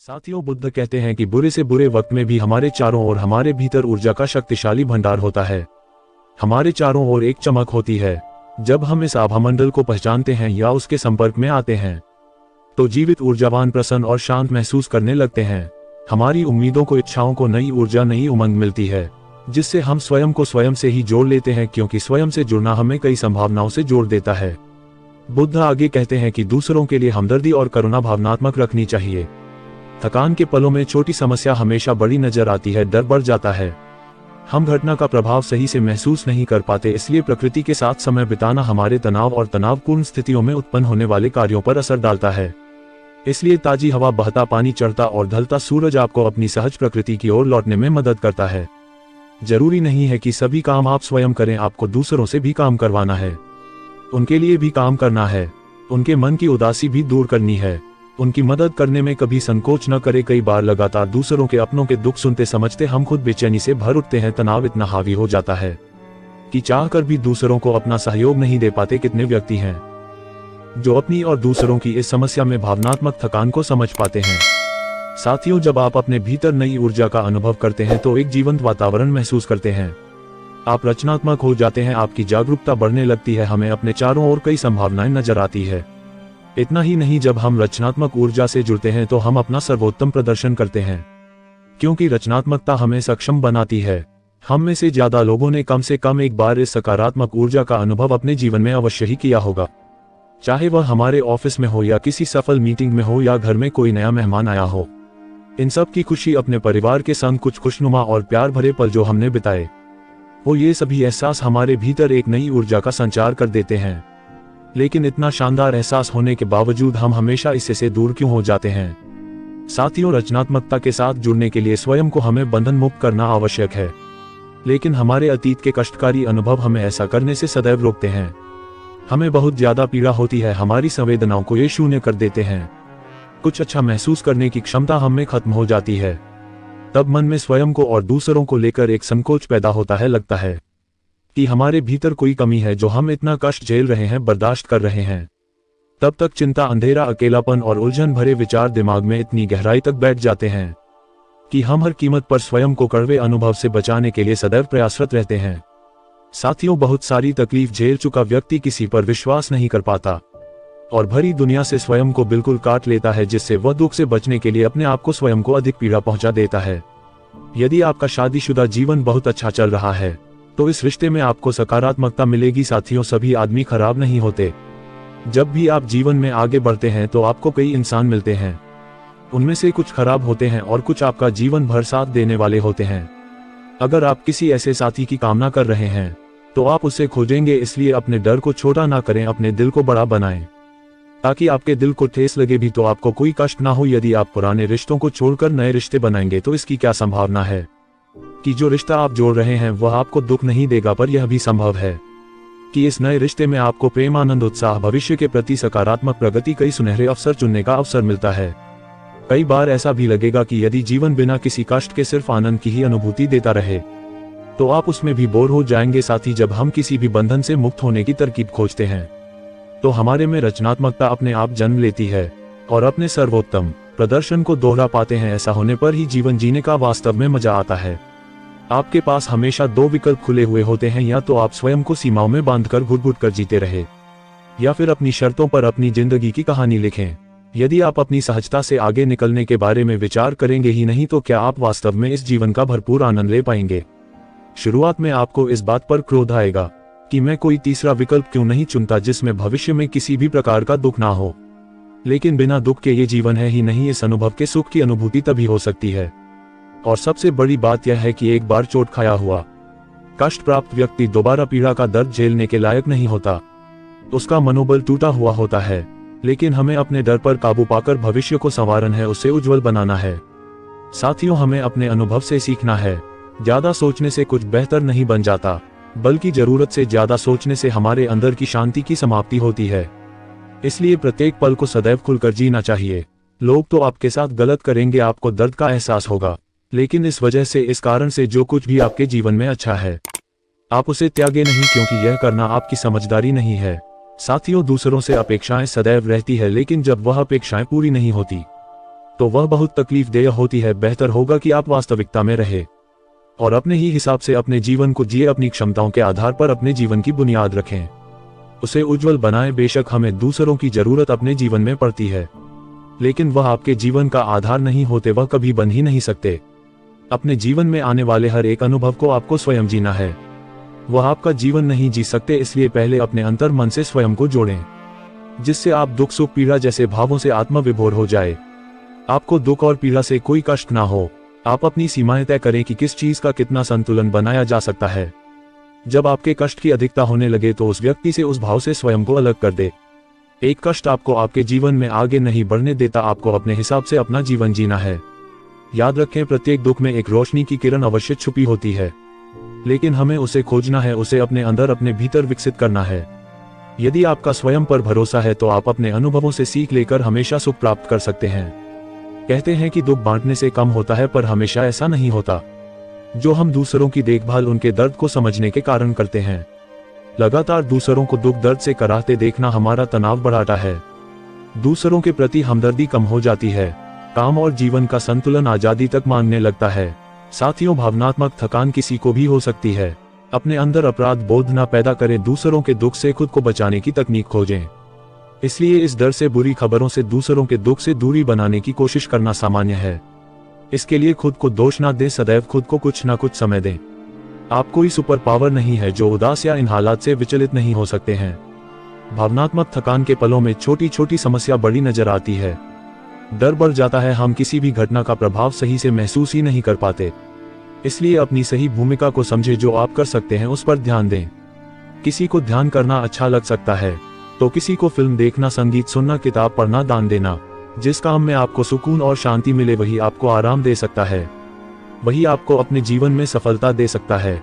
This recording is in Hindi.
साथियों, बुद्ध कहते हैं कि बुरे से बुरे वक्त में भी हमारे चारों ओर हमारे भीतर ऊर्जा का शक्तिशाली भंडार होता है। हमारे चारों ओर एक चमक होती है। जब हम इस आभामंडल को पहचानते हैं या उसके संपर्क में आते हैं तो जीवित, ऊर्जावान, प्रसन्न और शांत महसूस करने लगते हैं। हमारी उम्मीदों को, इच्छाओं को नई ऊर्जा, नई उमंग मिलती है, जिससे हम स्वयं को स्वयं से ही जोड़ लेते हैं, क्योंकि स्वयं से जुड़ना हमें कई संभावनाओं से जोड़ देता है। बुद्ध आगे कहते हैं कि दूसरों के लिए हमदर्दी और करुणा भावनात्मक रखनी चाहिए। थकान के पलों में छोटी समस्या हमेशा बड़ी नजर आती है, डर बढ़ जाता है, हम घटना का प्रभाव सही से महसूस नहीं कर पाते। इसलिए प्रकृति के साथ समय बिताना हमारे तनाव और तनावपूर्ण स्थितियों में उत्पन्न होने वाले कार्यों पर असर डालता है। इसलिए ताजी हवा, बहता पानी, चढ़ता और ढलता सूरज आपको अपनी सहज प्रकृति की ओर लौटने में मदद करता है। जरूरी नहीं है कि सभी काम आप स्वयं करें, आपको दूसरों से भी काम करवाना है, उनके लिए भी काम करना है, उनके मन की उदासी भी दूर करनी है, उनकी मदद करने में कभी संकोच न करें। कई बार लगातार दूसरों के, अपनों के दुख सुनते समझते हम खुद बेचैनी से भर उठते हैं। तनाव इतना हावी हो जाता है कि चाहकर भी दूसरों को अपना सहयोग नहीं दे पाते। कितने व्यक्ति हैं जो अपनी और दूसरों की इस समस्या में भावनात्मक थकान को समझ पाते हैं। साथियों, जब आप अपने भीतर नई ऊर्जा का अनुभव करते हैं तो एक जीवंत वातावरण महसूस करते हैं। आप रचनात्मक हो जाते हैं, आपकी जागरूकता बढ़ने लगती है, हमें अपने चारों ओर कई संभावनाएं नजर आती है। इतना ही नहीं, जब हम रचनात्मक ऊर्जा से जुड़ते हैं तो हम अपना सर्वोत्तम प्रदर्शन करते हैं, क्योंकि रचनात्मकता हमें सक्षम बनाती है। हम में से ज्यादा लोगों ने कम से कम एक बार इस सकारात्मक ऊर्जा का अनुभव अपने जीवन में अवश्य ही किया होगा, चाहे वह हमारे ऑफिस में हो या किसी सफल मीटिंग में हो या घर में कोई नया मेहमान आया हो। इन सब की खुशी, अपने परिवार के संग कुछ खुशनुमा और प्यार भरे पल जो हमने बिताए, वो ये सभी एहसास हमारे भीतर एक नई ऊर्जा का संचार कर देते हैं। लेकिन इतना शानदार एहसास होने के बावजूद हम हमेशा इससे से दूर क्यों हो जाते हैं? साथियों, रचनात्मकता के साथ जुड़ने के लिए स्वयं को हमें बंधन मुक्त करना आवश्यक है, लेकिन हमारे अतीत के कष्टकारी अनुभव हमें ऐसा करने से सदैव रोकते हैं। हमें बहुत ज्यादा पीड़ा होती है, हमारी संवेदनाओं को ये शून्य कर देते हैं, कुछ अच्छा महसूस करने की क्षमता हम में खत्म हो जाती है। तब मन में स्वयं को और दूसरों को लेकर एक संकोच पैदा होता है। लगता है कि हमारे भीतर कोई कमी है जो हम इतना कष्ट झेल रहे हैं, बर्दाश्त कर रहे हैं। तब तक चिंता, अंधेरा, अकेलापन और उलझन भरे विचार दिमाग में इतनी गहराई तक बैठ जाते हैं कि हम हर कीमत पर स्वयं को कड़वे अनुभव से बचाने के लिए सदैव प्रयासरत रहते हैं। साथियों, बहुत सारी तकलीफ झेल चुका व्यक्ति किसी पर विश्वास नहीं कर पाता और भरी दुनिया से स्वयं को बिल्कुल काट लेता है, जिससे वह दुख से बचने के लिए अपने आप को, स्वयं को अधिक पीड़ा पहुंचा देता है। यदि आपका शादीशुदा जीवन बहुत अच्छा चल रहा है तो इस रिश्ते में आपको सकारात्मकता मिलेगी। साथियों, सभी आदमी खराब नहीं होते। जब भी आप जीवन में आगे बढ़ते हैं तो आपको कई इंसान मिलते हैं, उनमें से कुछ खराब होते हैं और कुछ आपका जीवन भर साथ देने वाले होते हैं। अगर आप किसी ऐसे साथी की कामना कर रहे हैं तो आप उसे खोजेंगे। इसलिए अपने डर को छोटा ना करें, अपने दिल को बड़ा बनाएं, ताकि आपके दिल को ठेस लगे भी तो आपको कोई कष्ट ना हो। यदि आप पुराने रिश्तों को छोड़कर नए रिश्ते बनाएंगे तो इसकी क्या संभावना है कि जो रिश्ता आप जोड़ रहे हैं वह आपको दुख नहीं देगा, पर यह भी संभव है कि इस नए रिश्ते में आपको प्रेम, आनंद, उत्साह, भविष्य के प्रति सकारात्मक प्रगति, कई सुनहरे अवसर चुनने का अवसर मिलता है। कई बार ऐसा भी लगेगा कि यदि जीवन बिना किसी कष्ट के सिर्फ आनंद की ही अनुभूति देता रहे तो आप उसमें भी बोर हो जाएंगे। साथ ही जब हम किसी भी बंधन से मुक्त होने की तरकीब खोजते हैं तो हमारे में रचनात्मकता अपने आप जन्म लेती है और अपने सर्वोत्तम प्रदर्शन को दोहरा पाते हैं। ऐसा होने पर ही जीवन जीने का वास्तव में मजा आता है। आपके पास हमेशा दो विकल्प खुले हुए होते हैं, या तो आप स्वयं को सीमाओं में बांधकर घुट-घुट कर जीते रहे, या फिर अपनी शर्तों पर अपनी जिंदगी की कहानी लिखें। यदि आप अपनी सहजता से आगे निकलने के बारे में विचार करेंगे ही नहीं तो क्या आप वास्तव में इस जीवन का भरपूर आनंद ले पाएंगे? शुरुआत में आपको इस बात पर क्रोध आएगा कि मैं कोई तीसरा विकल्प क्यों नहीं चुनता जिसमें भविष्य में किसी भी प्रकार का दुख ना हो। लेकिन बिना दुख के ये जीवन है ही नहीं। इस अनुभव के सुख की अनुभूति तभी हो सकती है। और सबसे बड़ी बात यह है कि एक बार चोट खाया हुआ, कष्ट प्राप्त व्यक्ति दोबारा पीड़ा का दर्द झेलने के लायक नहीं होता, उसका मनोबल टूटा हुआ होता है। लेकिन हमें अपने डर पर काबू पाकर भविष्य को संवारना है, उसे उज्जवल बनाना है। साथियों, हमें अपने अनुभव से सीखना है। ज्यादा सोचने से कुछ बेहतर नहीं बन जाता, बल्कि जरूरत से ज्यादा सोचने से हमारे अंदर की शांति की समाप्ति होती है। इसलिए प्रत्येक पल को सदैव खुलकर जीना चाहिए। लोग तो आपके साथ गलत करेंगे, आपको दर्द का एहसास होगा, लेकिन इस वजह से, इस कारण से जो कुछ भी आपके जीवन में अच्छा है आप उसे त्यागे नहीं, क्योंकि यह करना आपकी समझदारी नहीं है। साथियों, दूसरों से अपेक्षाएं सदैव रहती है, लेकिन जब वह अपेक्षाएं पूरी नहीं होती तो वह बहुत तकलीफदेह होती है। बेहतर होगा कि आप वास्तविकता में रहे और अपने ही हिसाब से अपने जीवन को जिए, अपनी क्षमताओं के आधार पर अपने जीवन की बुनियाद रखें, उसे उज्जवल बनाएं। बेशक हमें दूसरों की जरूरत अपने जीवन में पड़ती है, लेकिन वह आपके जीवन का आधार नहीं होते, वह कभी बन ही नहीं सकते। अपने जीवन में आने वाले हर एक अनुभव को आपको स्वयं जीना है, वह आपका जीवन नहीं जी सकते। इसलिए पहले अपने अंतर मन से स्वयं को जोड़ें, जिससे आप दुख सुख पीड़ा जैसे भावों से आत्मविभोर हो जाए। आपको दुख और पीड़ा से कोई कष्ट ना हो। आप अपनी सीमाएं तय करें कि किस चीज का कितना संतुलन बनाया जा सकता है। जब आपके कष्ट की अधिकता होने लगे तो उस व्यक्ति से, उस भाव से स्वयं को अलग कर दे। एक कष्ट आपको आपके जीवन में आगे नहीं बढ़ने देता। आपको अपने हिसाब से अपना जीवन जीना है। याद रखें, प्रत्येक दुख में एक रोशनी की किरण अवश्य छुपी होती है, लेकिन हमें उसे खोजना है, उसे अपने अंदर, अपने भीतर विकसित करना है। यदि आपका स्वयं पर भरोसा है तो आप अपने अनुभवों से सीख लेकर हमेशा सुख प्राप्त कर सकते हैं। कहते हैं कि दुख बांटने से कम होता है, पर हमेशा ऐसा नहीं होता। जो हम दूसरों की देखभाल उनके दर्द को समझने के कारण करते हैं, लगातार दूसरों को दुख दर्द से कराहते देखना हमारा तनाव बढ़ाता है। दूसरों के प्रति हमदर्दी कम हो जाती है। काम और जीवन का संतुलन आजादी तक मांगने लगता है। साथियों, भावनात्मक थकान किसी को भी हो सकती है। अपने अंदर अपराध बोध न पैदा करें। दूसरों के दुख से खुद को बचाने की तकनीक खोजें। इसलिए इस डर से, बुरी खबरों से, दूसरों के दुख से दूरी बनाने की कोशिश करना सामान्य है। इसके लिए खुद को दोष ना दें, सदैव खुद को कुछ ना कुछ समय दें। आप कोई सुपर पावर नहीं है जो उदास या इन हालात से विचलित नहीं हो सकते हैं। भावनात्मक थकान के पलों में छोटी छोटी समस्या बड़ी नजर आती है। डर बढ़ जाता है, हम किसी भी घटना का प्रभाव सही से महसूस ही नहीं कर पाते। इसलिए अपनी सही भूमिका को समझे, जो आप कर सकते हैं उस पर ध्यान दें। किसी को ध्यान करना अच्छा लग सकता है तो किसी को फिल्म देखना, संगीत सुनना, किताब पढ़ना, दान देना। जिस काम में आपको सुकून और शांति मिले वही आपको आराम दे सकता है, वही आपको अपने जीवन में सफलता दे सकता है।